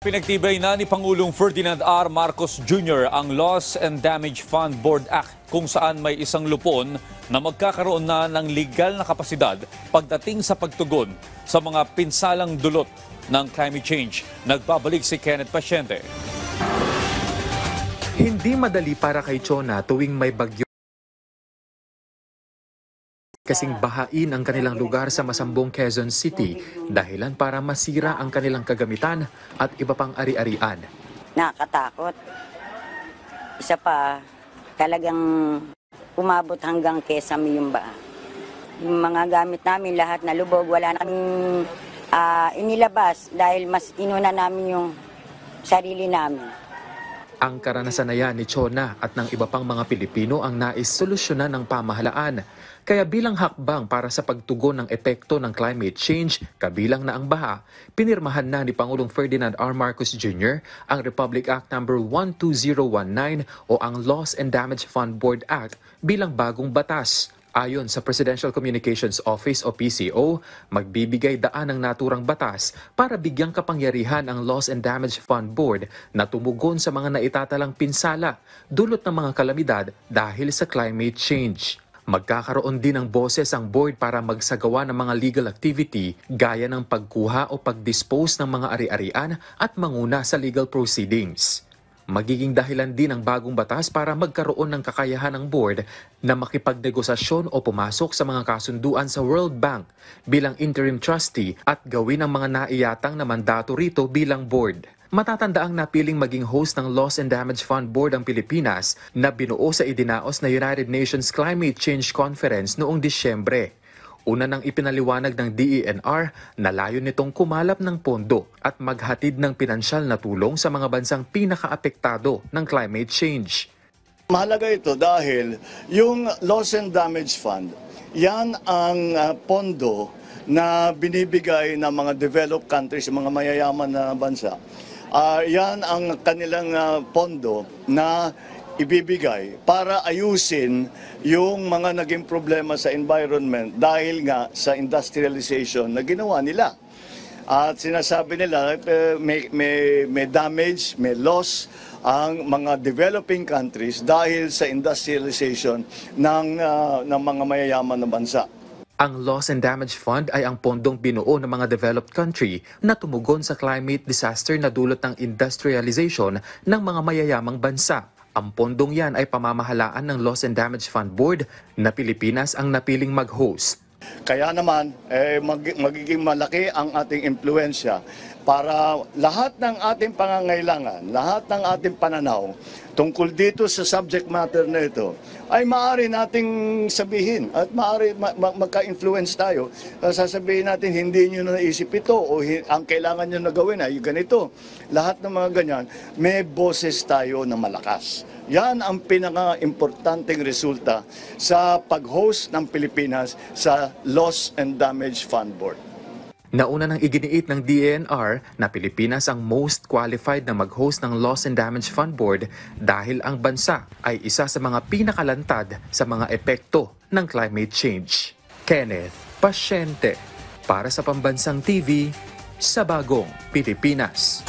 Pinagtibay na ni Pangulong Ferdinand R. Marcos Jr. ang Loss and Damage Fund Board Act kung saan may isang lupon na magkakaroon na ng legal na kapasidad pagdating sa pagtugon sa mga pinsalang dulot ng climate change. Nagbabalik si Kenneth Pasyente. Hindi madali para kay Chona tuwing may bagyo kasing bahain ang kanilang lugar sa Masambong, Quezon City, dahilan para masira ang kanilang kagamitan at iba pang ari-arian. Nakakatakot. Isa pa, talagang umabot hanggang Quezon yung baha. Yung mga gamit namin, lahat na lubog, wala na kaming inilabas dahil mas inuna namin yung sarili namin. Ang karanasan na yan ni Chona at ng iba pang mga Pilipino ang nais solusyonan ng pamahalaan. Kaya bilang hakbang para sa pagtugon ng epekto ng climate change, kabilang na ang baha, pinirmahan na ni Pangulong Ferdinand R. Marcos Jr. ang Republic Act No. 12019 o ang Loss and Damage Fund Board Act bilang bagong batas. Ayon sa Presidential Communications Office o PCO, magbibigay daan ang naturang batas para bigyang kapangyarihan ang Loss and Damage Fund Board na tumugon sa mga naitatalang pinsala dulot ng mga kalamidad dahil sa climate change. Magkakaroon din ng boses ang board para magsagawa ng mga legal activity gaya ng pagkuha o pag-dispose ng mga ari-arian at manguna sa legal proceedings. Magiging dahilan din ang bagong batas para magkaroon ng kakayahan ng board na makipagnegosasyon o pumasok sa mga kasunduan sa World Bank bilang interim trustee at gawin ang mga naiyatang na mandato rito bilang board. Matatandaang napiling maging host ng Loss and Damage Fund Board ang Pilipinas na binuo sa idinaos na United Nations Climate Change Conference noong Disyembre. Una nang ipinaliwanag ng DENR na layon nitong kumalap ng pondo at maghatid ng pinansyal na tulong sa mga bansang pinakaapektado ng climate change. Mahalaga ito dahil yung Loss and Damage Fund, yan ang pondo na binibigay ng mga developed countries, mga mayayaman na bansa. Yan ang kanilang pondo na ibibigay para ayusin yung mga naging problema sa environment dahil nga sa industrialization na ginawa nila. At sinasabi nila may damage, may loss ang mga developing countries dahil sa industrialization ng mga mayayaman na bansa. Ang Loss and Damage Fund ay ang pondong binuo ng mga developed country na tumugon sa climate disaster na dulot ng industrialization ng mga mayayamang bansa. Ang pondong yan ay pamamahalaan ng Loss and Damage Fund Board na Pilipinas ang napiling mag-host. Kaya naman, magiging malaki ang ating impluensya para lahat ng ating pangangailangan, lahat ng ating pananaw tungkol dito sa subject matter na ito ay maaari nating sabihin at maaari magka-influence tayo. Sasabihin natin hindi nyo naisip ito o ang kailangan nyo na gawin ay ganito. Lahat ng mga ganyan, may boses tayo na malakas. Yan ang pinaka-importanteng resulta sa pag-host ng Pilipinas sa Loss and Damage Fund Board. Nauna nang iginiit ng DENR na Pilipinas ang most qualified na mag-host ng Loss and Damage Fund Board dahil ang bansa ay isa sa mga pinakalantad sa mga epekto ng climate change. Kenneth Pasyente para sa Pambansang TV sa Bagong Pilipinas.